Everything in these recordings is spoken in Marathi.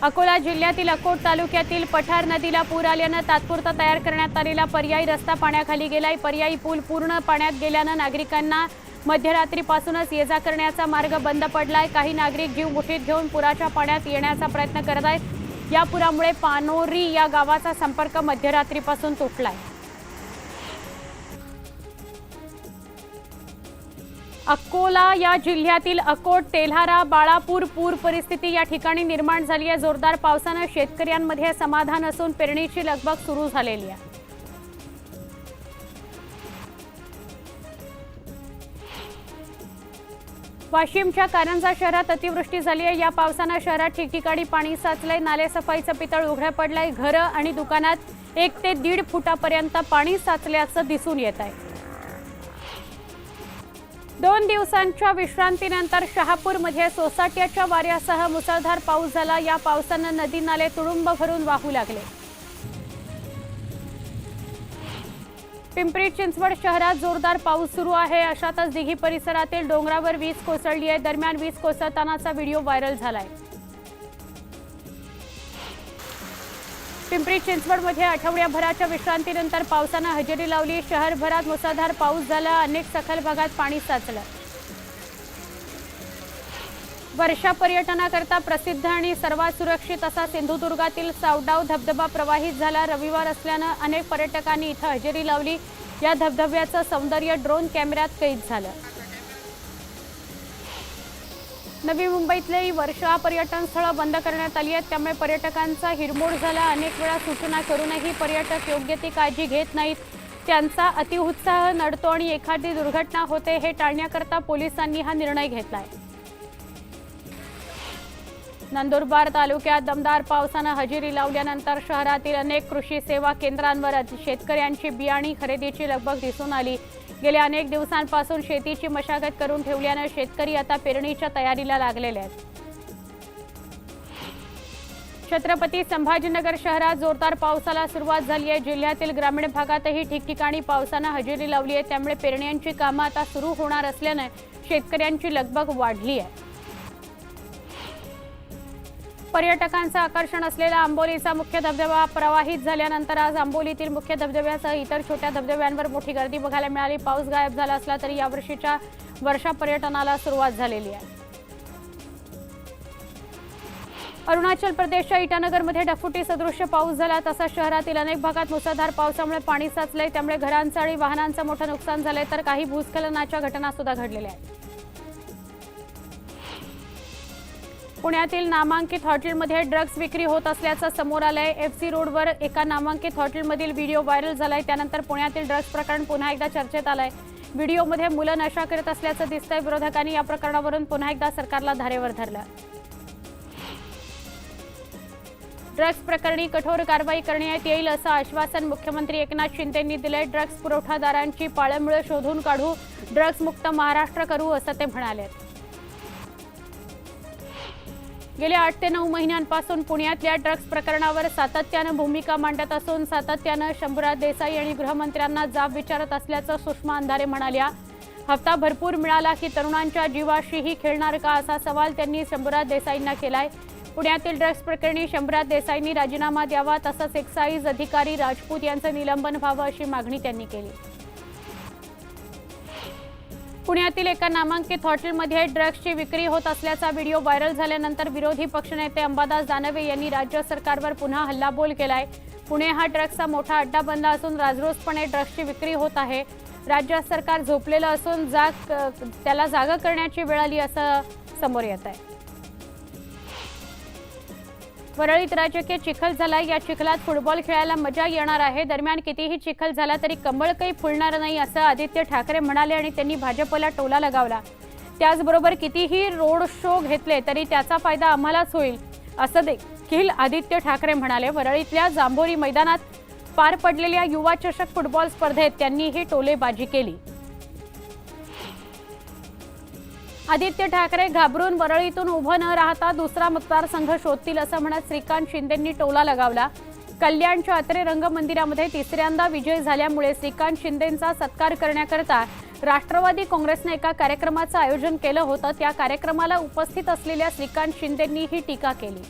अकोला जिल्ह्यातील अकोट तालुक्यातील पठार नदीला पूर आल्याने तात्पुरता तयार करण्यात आलेला पर्यायी रस्ता पाण्याखाली गेलाय। पर्यायी पूल पूर्ण पाण्यात गेल्याने नागरिकांना मध्यरात्रीपासूनच ये जा करण्याचा मार्ग बंद पडलाय। काही नागरिक जीव मुठीत घेऊन पुराच्या पाण्यात येण्याचा प्रयत्न करत आहेत। या पुरामुळे पानोरी या गावाचा संपर्क मध्यरात्रीपासून तुटलाय। अकोला या जिल्ह्यातील अकोट, तेल्हारा, बाळापूर पूर परिस्थिती या ठिकाणी निर्माण झाली आहे। जोरदार पावसाने शेतकऱ्यांमध्ये समाधान असून पेरणीची लगबग सुरू झालेली आहे। वाशिमच्या कारंजा शहरात अतिवृष्टी झाली आहे। या पावसाने शहरात ठिकठिकाणी पाणी साचलंय। नाले सफाईचं पितळ उघडं पडलंय। घरं आणि दुकानात 1 ते 1.5 फुटापर्यंत पाणी साचल्याचं दिसून येत आहे। 2 दिवसांच्या विश्रांतीनंतर शहापूरमध्ये सोसाट्याच्या वाऱ्यासह मुसळधार पाऊस झाला। या पावसाने नदी नाले तुडुंब भरून वाहू लागले। पिंपरी चिंचवड शहरात जोरदार पाऊस सुरू आहे। अशातच दिघी परिसरातील डोंगरावर वीज कोसळली आहे। दरम्यान वीज कोसळतानाचा व्हिडिओ व्हायरल झालाय। पिंपरी चिंचवडमध्ये आठवड्याभराच्या विश्रांतीनंतर पावसाने हजेरी लावली। शहरभरात मुसळधार पाऊस झाला। अनेक सखल भागात पाणी साचलं। वर्षा पर्यटनाकरता प्रसिद्ध आणि सर्वात सुरक्षित असा सिंधुदुर्गातील सावडाव धबधबा प्रवाहित झाला। रविवार असल्याने अनेक पर्यटकांनी इथं हजेरी लावली। या धबधब्याचं सौंदर्य ड्रोन कॅमेऱ्यात कैद झालं। नवी मुंबईतली वर्षा पर्यटन स्थळं बंद करण्यात आली आहेत। त्यामुळे पर्यटकांचा हिरमोड झाला। अनेक वेळा सूचना करूनही पर्यटक योग्य ती काळजी घेत नाहीत। त्यांचा अतिउत्साह नडतो आणि एखादी दुर्घटना होते। हे टाळण्याकरता पोलिसांनी हा निर्णय घेतलाय। नंदुरबार तालुक्यात दमदार पावसाने हजेरी लावल्यानंतर शहरातील अनेक कृषी सेवा केंद्रांवर शेतकऱ्यांची बियाणी खरेदीची लगबग दिसून आली। गेल्या अनेक दिवसांपासून शेतीची मशागत करून ठेवल्याने शेतकरी आता पेरणीच्या तयारीला लागलेले आहेत। छत्रपती संभाजीनगर शहरात जोरदार पावसाला सुरुवात झाली आहे। जिल्ह्यातील ग्रामीण भागातही ठिकठिकाणी पावसाने हजेरी लावली आहे। त्यामुळे पेरण्यांची कामे आता सुरू होणार असल्याने शेतकऱ्यांची लगबग वाढली आहे। पर्यटकांचं आकर्षण असलेला आंबोलीचा मुख्य धबधबा प्रवाहित झाल्यानंतर आज आंबोलीतील मुख्य धबधब्यासह इतर छोट्या धबधब्यांवर मोठी गर्दी बघायला मिळाली। पाऊस गायब झाला असला तरी यावर्षीच्या वर्षा पर्यटनाला सुरुवात झालेली आहे। अरुणाचल प्रदेशच्या इटानगरमध्ये ढगफुटी सदृश्य पाऊस झाला। तसंच शहरातील अनेक भागात मुसळधार पावसामुळे पाणी साचलंय। त्यामुळे घरांचं आणि वाहनांचं मोठं नुकसान झालंय, तर काही भूस्खलनाच्या घटना सुद्धा घडलेल्या आहेत। पुण्यातील नामांकित हॉटेलमध्ये ड्रग्ज विक्री होत असल्याचं समोर आलंय। एफसी रोडवर एका नामांकित हॉटेलमधील व्हिडिओ व्हायरल झालाय। त्यानंतर पुण्यातील ड्रग्ज प्रकरण पुन्हा एकदा चर्चेत आलंय। व्हिडिओमध्ये मुलं नशा करत असल्याचं दिसतंय। विरोधकांनी या प्रकरणावरून पुन्हा एकदा सरकारला धारेवर धरलं। ड्रग्ज प्रकरणी कठोर कारवाई करण्यात येईल असं आश्वासन मुख्यमंत्री एकनाथ शिंदेंनी दिलंय। ड्रग्ज पुरवठादारांची पाळंमुळं शोधून काढू, ड्रग्ज मुक्त महाराष्ट्र करू असं ते म्हणाले। गेल्या 8 ते 9 महिन्यांपासून पुण्यातल्या ड्रग्ज प्रकरणावर सातत्याने भूमिका मांडत असून सातत्याने शंभूराज देसाई आणि गृहमंत्र्यांना जाब विचारत असल्याचं सुषमा अंधारे म्हणाल्या। हप्ता भरपूर मिळाला की तरुणांच्या जीवाशीही खेळणार का असा सवाल त्यांनी शंभूराज देसाईंना केलाय। पुण्यातील ड्रग्ज प्रकरणी शंभूराज देसाईंनी राजीनामा द्यावा, तसंच एक्साईज अधिकारी राजपूत यांचं निलंबन व्हावं अशी मागणी त्यांनी केली। पुण्यातील एका नामांकित हॉटेलमध्ये ड्रग्जची विक्री होत असल्याचा व्हिडिओ व्हायरल झाल्यानंतर विरोधी पक्षनेते अंबादास दानवे यांनी राज्य सरकारवर पुन्हा हल्लाबोल केलाय। पुणे हा ड्रग्जचा मोठा अड्डा बनला असून राजरोसपणे ड्रग्जची विक्री होत आहे। राज्य सरकार झोपलेलं असून त्याला जागा करण्याची वेळ आली असं समोर येत आहे। वरळीत राजकीय चिखल झालाय। या चिखलात फुटबॉल खेळायला मजा येणार आहे। दरम्यान कितीही चिखल झाला तरी कमळ काही फुलणार नाही असं आदित्य ठाकरे म्हणाले आणि त्यांनी भाजपला टोला लगावला। त्याचबरोबर कितीही रोड शो घेतले तरी त्याचा फायदा आम्हालाच होईल असं देखील आदित्य ठाकरे म्हणाले। वरळीतल्या जांभोरी मैदानात पार पडलेल्या युवा चषक फुटबॉल स्पर्धेत त्यांनी ही टोलेबाजी केली। आदित्य ठाकरे घाबरून वरळीतून उभं न राहता दुसरा मतदारसंघ शोधतील असं म्हणत श्रीकांत शिंदेंनी टोला लगावला। कल्याणच्या अत्रे रंगमंदिरामध्ये तिसऱ्यांदा विजय झाल्यामुळे श्रीकांत शिंदेंचा सत्कार करण्याकरता राष्ट्रवादी काँग्रेसने एका कार्यक्रमाचं आयोजन केलं होतं। त्या कार्यक्रमाला उपस्थित असलेल्या श्रीकांत शिंदेंनी ही टीका केली।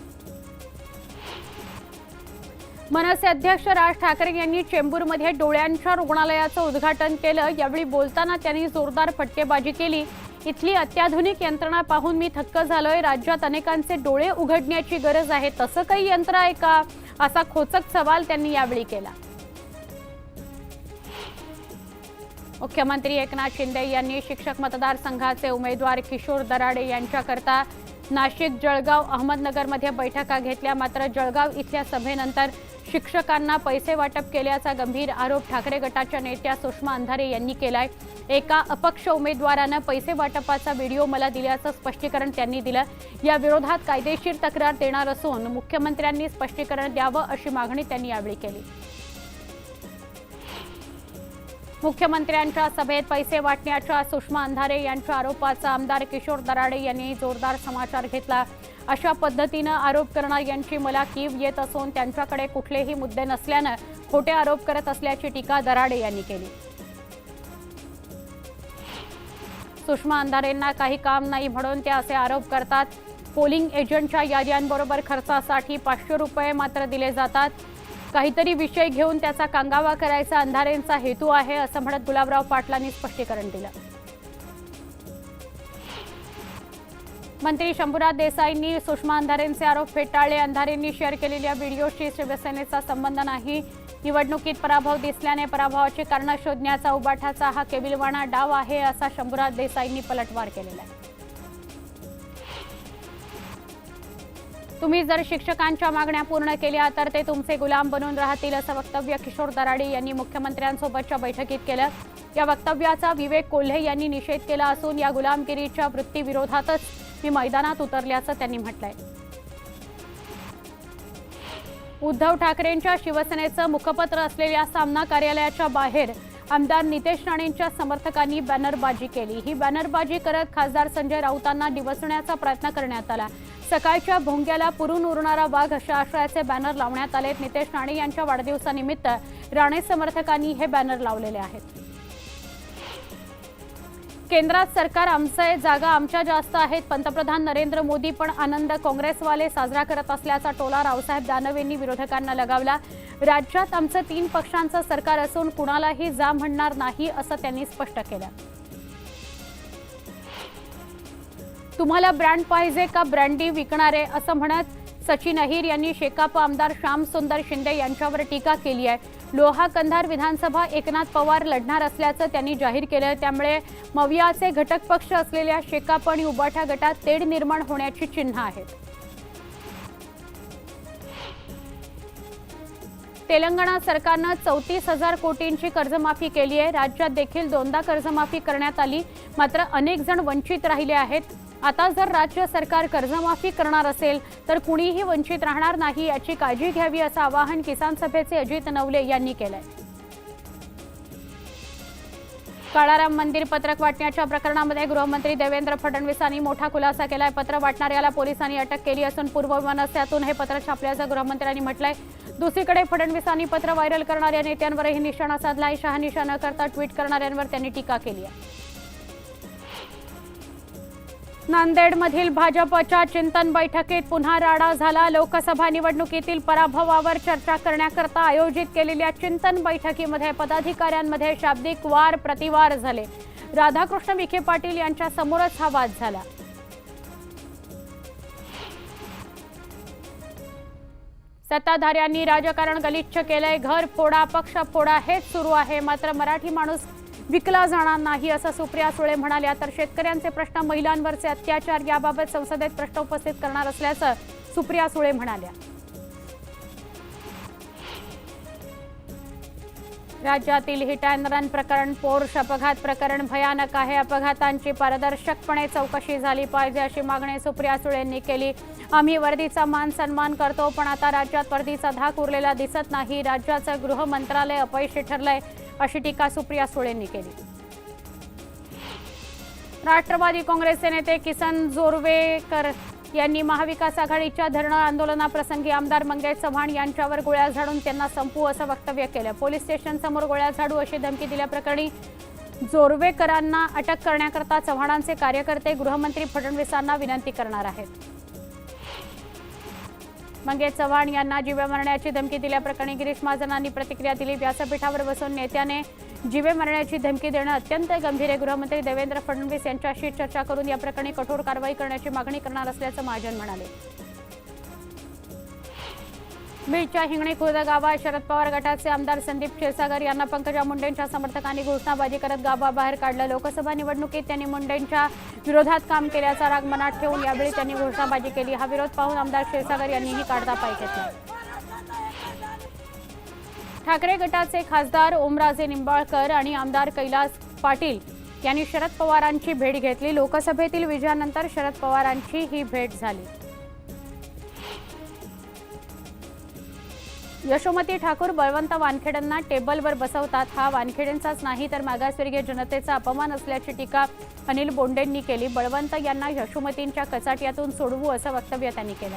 मनसे अध्यक्ष राज ठाकरे यांनी चेंबूरमध्ये डोळ्यांच्या रुग्णालयाचं उद्घाटन केलं। यावेळी बोलताना त्यांनी जोरदार फटकेबाजी केली। इथली अत्याधुनिक यंत्रणा पाहून मी थक्क झालोय। राज्यात अनेकांचे डोळे उघडण्याची गरज आहे, तसं काही यंत्र आहे का, असा खोचक सवाल त्यांनी यावेळी केला। मुख्यमंत्री एकनाथ शिंदे यांनी शिक्षक मतदारसंघाचे उमेदवार किशोर दराडे यांच्याकरता नाशिक, जळगाव, अहमदनगरमध्ये बैठका घेतल्या। मात्र जळगाव इथल्या सभेनंतर शिक्षकांना पैसे वाटप केल्याचा गंभीर आरोप ठाकरे गटाच्या नेत्या सुषमा अंधारे यांनी केलाय। एका अपक्ष उमेदवारानं पैसे वाटपाचा व्हिडिओ मला दिल्याचं स्पष्टीकरण त्यांनी दिलं। या विरोधात कायदेशीर तक्रार देणार असून मुख्यमंत्र्यांनी स्पष्टीकरण द्यावं अशी मागणी त्यांनी यावेळी केली। मुख्यमंत्र्यांच्या सभेत पैसे वाटण्याच्या सुषमा अंधारे यांच्या आरोपाचा आमदार किशोर दराडे यांनी जोरदार समाचार घेतला। अशा पद्धतीनं आरोप करणार यांची मला कीव येत असून त्यांच्याकडे कुठलेही मुद्दे नसल्यानं खोटे आरोप करत असल्याची टीका दराडे यांनी केली। सुषमा अंधारेंना काही काम नाही म्हणून ते असे आरोप करतात। पोलिंग एजंटच्या याद्यांबरोबर खर्चासाठी 500 रुपये मात्र दिले जातात। काहीतरी विषय घेऊन त्याचा कांगावा करायचा अंधारेंचा हेतू आहे, असं म्हणत गुलाबराव पाटलांनी स्पष्टीकरण दिलं। मंत्री शंभूराज देसाईंनी सुषमा अंधारेंचे आरोप फेटाळले। अंधारेंनी शेअर केलेल्या व्हिडिओशी शिवसेनेचा संबंध नाही। निवडणुकीत पराभव दिसल्याने पराभवाची कारणं शोधण्याचा उबाठाचा हा केविलवाणा डाव आहे, असा शंभूराज देसाईंनी पलटवार केलेला आहे। तुम्ही जर शिक्षकांच्या मागण्या पूर्ण केल्या तर ते तुमचे गुलाम बनून राहतील, असं वक्तव्य किशोर दराडे यांनी मुख्यमंत्र्यांसोबतच्या बैठकीत केलं। या वक्तव्याचा विवेक कोल्हे यांनी निषेध केला असून या गुलामगिरीच्या वृत्तीविरोधातच मी मैदानात उतरल्याचं त्यांनी म्हटलंय। उद्धव ठाकरेंच्या शिवसेनेचं मुखपत्र असलेल्या सामना कार्यालयाच्या बाहेर आमदार नितेश राणेंच्या समर्थकांनी बॅनरबाजी केली। ही बॅनरबाजी करत खासदार संजय राऊतांना डिवचण्याचा प्रयत्न करण्यात आला। सकाळच्या भोंग्याला पुरून उरणारा वाघ अशा आशयाचे बॅनर लावण्यात आले। नितेश राणे यांच्या वाढदिवसानिमित्त राणे समर्थकांनी हे बॅनर लावलेले आहेत। केंद्रात सरकार आमचे, जागा आमच्या जास्त आहेत। पंतप्रधान नरेंद्र मोदी पण आनंद काँग्रेसवाले साजरा करत असल्याचा टोला रावसाहेब दानवेंनी विरोधकांना लगावला। राज्यात आमचं 3 पक्षांचं सरकार असून कुणालाही जा म्हणणार नाही, असं त्यांनी स्पष्ट केलं। तुम्हाला ब्रँड पाहिजे का ब्रँडी विकणारे, असं म्हणत सचिन अहिर यांनी शेकाप आमदार श्याम सुंदर शिंदे यांच्यावर टीका केली आहे। लोहा कंधार विधानसभा एकनाथ पवार लढणार असल्याचं त्यांनी जाहीर केलं। त्यामुळे मवियाचे घटक पक्ष असलेल्या शेकाप आणि उबाठा गटात तेढ निर्माण होण्याची चिन्ह आहेत। तेलंगणा सरकारनं 34,000 कोटींची कर्जमाफी केली आहे। राज्यात देखील 2दा कर्जमाफी करण्यात आली, मात्र अनेक जण वंचित राहिले आहेत। आता जर राज्य सरकार कर्जमाफी करणार असेल तर कुणीही वंचित राहणार नाही, याची काळजी घ्यावी, असं आवाहन किसान सभेचे अजित नवले यांनी केलंय। काळाराम मंदिर पत्रक वाटण्याच्या प्रकरणामध्ये गृहमंत्री देवेंद्र फडणवीसांनी मोठा खुलासा केलाय। पत्र वाटणाऱ्याला पोलिसांनी अटक केली असून पूर्व मनस्यातून हे पत्र छापल्याचं गृहमंत्र्यांनी म्हटलंय। दुसरीकडे फडणवीसांनी पत्र व्हायरल करणाऱ्या नेत्यांवरही निशाणा साधलाय। शहानिशा न करता ट्विट करणाऱ्यांवर त्यांनी टीका केली आहे। नांदेडमधील भाजपच्या चिंतन बैठकीत पुन्हा राडा झाला। लोकसभा निवडणुकीतील पराभवावर चर्चा करण्याकरता आयोजित केलेल्या चिंतन बैठकीमध्ये पदाधिकाऱ्यांमध्ये शाब्दिक वार प्रतिवार झाले। राधाकृष्ण विखे पाटील यांच्या समोरच हा वाद झाला। सत्ताधाऱ्यांनी राजकारण गलिच्छ केलंय। घर फोडा, पक्ष फोडा हेच सुरू आहे, मात्र मराठी माणूस विकला जाणार नाही, असं सुप्रिया सुळे म्हणाल्या। तर शेतकऱ्यांचे प्रश्न, महिलांवरचे अत्याचार याबाबत संसदेत प्रश्न उपस्थित करणार असल्याचं सुप्रिया सुळे म्हणाल्या। राज्यातील हिट अँड रन प्रकरण, पोर्श अपघात प्रकरण भयानक आहे। अपघातांची पारदर्शकपणे चौकशी झाली पाहिजे, अशी मागणी सुप्रिया सुळेंनी केली। आम्ही वर्दीचा मान सन्मान करतो, पण आता राज्यात वर्दीचा धाक उरलेला दिसत नाही। राज्याचं गृह मंत्रालय अपयशी ठरलंय, अशी टीका सुप्रिया सुळेंनी केली। राष्ट्रवादी काँग्रेसचे नेते किसन जोरवेकर यांनी महाविकास आघाडीच्या धरणं आंदोलनाप्रसंगी आमदार मंगेश चव्हाण यांच्यावर गोळ्या झाडून त्यांना संपवू असं वक्तव्य केलं। पोलीस स्टेशनसमोर गोळ्या झाडू अशी धमकी दिल्याप्रकरणी जोरवेकरांना अटक करण्याकरता चव्हाणांचे कार्यकर्ते गृहमंत्री फडणवीसांना विनंती करणार आहेत। मंगेश चव्हाण यांना जीवे मारण्याची धमकी दिल्याप्रकरणी गिरीश महाजनांनी प्रतिक्रिया दिली। व्यासपीठावर बसून नेत्याने जीवे मारण्याची धमकी देणं अत्यंत गंभीर आहे। गृहमंत्री देवेंद्र फडणवीस यांच्याशी चर्चा करून या प्रकरणी कठोर कारवाई करण्याची मागणी करणार असल्याचं महाजन म्हणाले। बीडच्या हिंगणी खुर्द गावात शरद पवार गटाचे आमदार संदीप क्षीरसागर यांना पंकजा मुंडेंच्या समर्थकांनी घोषणाबाजी करत गावाबाहेर काढलं। लोकसभा निवडणुकीत त्यांनी मुंडेंच्या विरोधात काम केल्याचा राग मनात ठेवून यावेळी त्यांनी घोषणाबाजी केली। हा विरोध पाहून आमदार क्षीरसागर यांनीही काढता पाय घेतला। ठाकरे गटाचे खासदार ओमराजे निंबाळकर आणि आमदार कैलास पाटील यांनी शरद पवारांची भेट घेतली। लोकसभेतील विजयानंतर शरद पवारांची ही भेट झाली। यशोमती ठाकूर बळवंत वानखेडेंना टेबलवर बसवतात। हा वानखेडेंचाच नाही तर मागासवर्गीय जनतेचा अपमान असल्याची टीका अनिल बोंडेंनी केली। बळवंत यांना यशोमतींच्या कचाट्यातून सोडवू असं वक्तव्य त्यांनी केलं।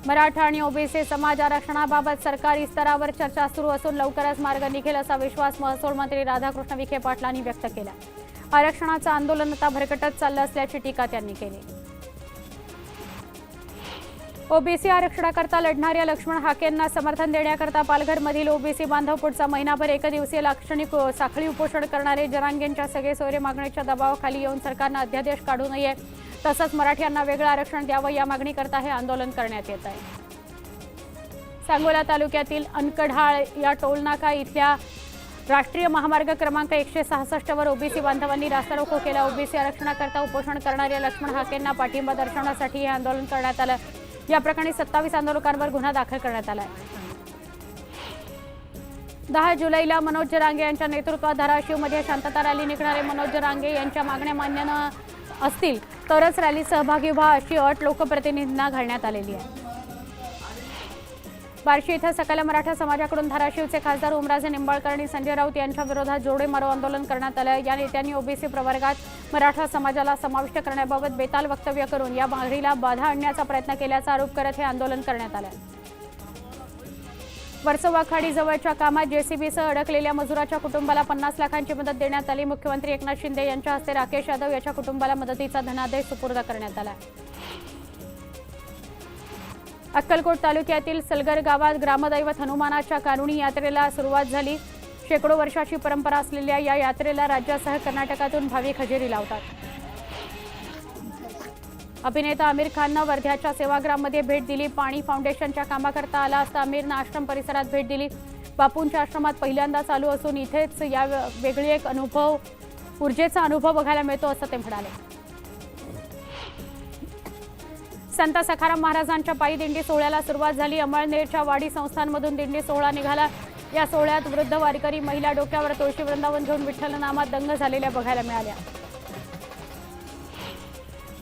मराठा आणि ओबीसी समाज आरक्षणाबाबत सरकारी स्तरावर चर्चा सुरू असून लवकरच मार्ग निघेल असा विश्वास महसूल मंत्री राधाकृष्ण विखे पाटलांनी व्यक्त केला। आरक्षणाचं आंदोलन आता भरकटत चाललं असल्याची टीका त्यांनी केली। ओबीसी आरक्षणाकरता लढणाऱ्या लक्ष्मण हाकेंना समर्थन देण्याकरता पालघरमधील ओबीसी बांधव पुढचा महिनाभर एकदिवसीय लाक्षणिक साखळी उपोषण करणारे जरांगेंच्या सगळे सोयरे मागणीच्या दबावाखाली येऊन सरकारनं अध्यादेश काढू नये तसंच मराठ्यांना वेगळं आरक्षण द्यावं या मागणीकरता हे आंदोलन करण्यात येत आहे। सांगोला तालुक्यातील अनकढाळ या टोलनाका इथल्या राष्ट्रीय महामार्ग क्रमांक 166 वर ओबीसी बांधवांनी रास्ता रोको केला। ओबीसी आरक्षणाकरता उपोषण करणाऱ्या लक्ष्मण हाकेंना पाठिंबा दर्शवण्यासाठी हे आंदोलन करण्यात आलं। या प्रकरणी 27 आंदोलकांवर गुन्हा दाखल करण्यात आला आहे। 10 जुलैला मनोज जरांगे यांच्या नेतृत्वात धाराशिवमध्ये शांतता रॅली निघणारे मनोज जरांगे यांच्या मागण्या मान्य न असतील तरच रॅलीत सहभागी व्हा अशी अट लोकप्रतिनिधींना घालण्यात आलेली आहे। बार्शी इथं सकल मराठा समाजाकडून धाराशिवचे खासदार ओमराजे निंबाळकर आणि संजय राऊत यांच्या विरोधात जोडे मारो आंदोलन करण्यात आलं। या नेत्यांनी ओबीसी प्रवर्गात मराठा समाजाला समाविष्ट करण्याबाबत बेताल वक्तव्य करून या मागणीला बाधा आणण्याचा प्रयत्न केल्याचा आरोप करत हे आंदोलन करण्यात आलं। वर्सोवा खाडीजवळच्या कामात जेसीबीसह अडकलेल्या मजुराच्या कुटुंबाला 50 लाखांची मदत देण्यात आली। मुख्यमंत्री एकनाथ शिंदे यांच्या हस्ते राकेश यादव याच्या कुटुंबाला मदतीचा धनादेश सुपूर्द करण्यात आला। अक्कलकोट तालुक्यातील सलगर गावात ग्रामदैवत हनुमानाच्या कारुणी यात्रेला सुरुवात झाली। शेकडो वर्षाची परंपरा असलेल्या या यात्रेला राज्यासह कर्नाटकातून भाविक हजेरी लावतात। अभिनेता आमिर खाननं वर्ध्याच्या सेवाग्राममध्ये भेट दिली। पाणी फाउंडेशनच्या कामाकरता आला असता आमिरनं आश्रम परिसरात भेट दिली। बापूंच्या आश्रमात पहिल्यांदा चालू असून इथेच या वेगळी एक ऊर्जेचा अनुभव बघायला मिळतो असं ते म्हणाले। संत सखाराम महाराजांच्या पायी दिंडी सोहळ्याला सुरुवात झाली। अमळनेरच्या वाडी संस्थांमधून दिंडी सोहळा निघाला। या सोहळ्यात वृद्ध वारकरी महिला डोक्यावर तुळशी वृंदावन घेऊन विठ्ठल नामात दंग झालेल्या बघायला मिळाल्या।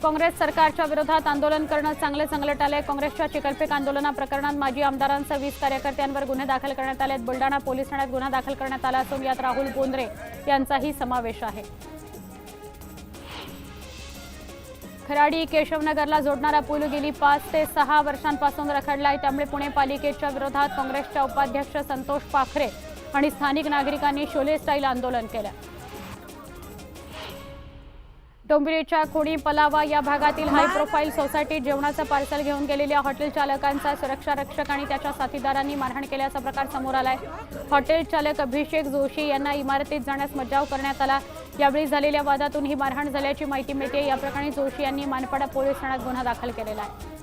काँग्रेस सरकारच्या विरोधात आंदोलन करणं चांगलं संघटन आलंय। काँग्रेसच्या चिकलफेक आंदोलना प्रकरणात माजी आमदारांसह 20 कार्यकर्त्यांवर गुन्हे दाखल करण्यात आले आहेत। बुलडाणा पोलीस ठाण्यात गुन्हा दाखल करण्यात आला असून यात राहुल बोंद्रे यांचाही समावेश आहे। खराडी केशवनगरला जोडणारा पूल गेली 5 ते 6 वर्षांपासून रखडला आहे। त्यामुळे पुणे पालिकेच्या विरोधात काँग्रेसच्या उपाध्यक्ष संतोष पाखरे आणि स्थानिक नागरिकांनी शोले स्टाईल आंदोलन केलं। डोंबिवलीच्या खोडी पलावा या भागातील हाय प्रोफाईल सोसायटीत जेवणाचं पार्सल घेऊन गेलेल्या हॉटेल चालकांचा सुरक्षा रक्षक आणि त्याच्या साथीदारांनी मारहाण केल्याचा प्रकार समोर आलाय। हॉटेल चालक अभिषेक जोशी यांना इमारतीत जाण्यास मज्जाव करण्यात आला। यावेळी झालेल्या वादातून ही मारहाण झाल्याची माहिती मिळते। या प्रकरणी जोशी यांनी मानपाडा पोलीस ठाण्यात गुन्हा दाखल केलेला आहे।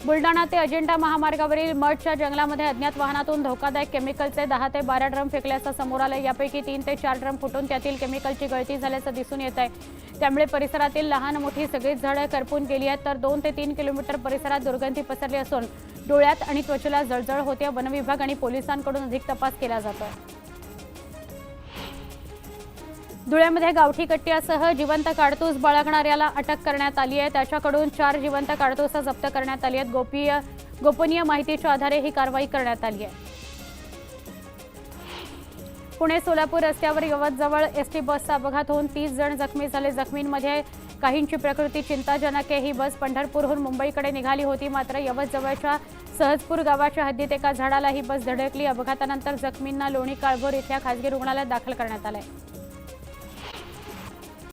बुलडाणा ते अजिंठा महामार्गावरील मठच्या जंगलामध्ये अज्ञात वाहनातून धोकादायक केमिकलचे 10 ते 12 ड्रम फेकल्याचं समोर आलं। यापैकी 3 ते 4 ड्रम फुटून त्यातील केमिकलची गळती झाल्याचं दिसून येत आहे। त्यामुळे परिसरातील लहान मोठी सगळीच झाडं करपून गेली आहेत तर 2 ते 3 किलोमीटर परिसरात दुर्गंधी पसरली असून डोळ्यात आणि त्वचेला जळजळ होते। वनविभाग आणि पोलिसांकडून अधिक तपास केला जातोय। धुळ्यामध्ये गावठी कट्ट्यासह जिवंत काडतूस बाळगणाऱ्याला अटक करण्यात आली आहे। त्याच्याकडून 4 जिवंत काडतूस जप्त करण्यात आली आहेत। गोपनीय माहितीच्या आधारे ही कारवाई करण्यात आली आहे। पुणे सोलापूर रस्त्यावर यवतजवळ एसटी बसचा अपघात होऊन 30 जण जखमी झाले। जखमींमध्ये काहींची प्रकृती चिंताजनक आहे। ही बस पंढरपूरहून मुंबईकडे निघाली होती मात्र यवतजवळच्या सहजपूर गावाच्या हद्दीत एका झाडाला ही बस धडकली। अपघातानंतर जखमींना लोणी काळभोर इथल्या खासगी रुग्णालयात दाखल करण्यात आले।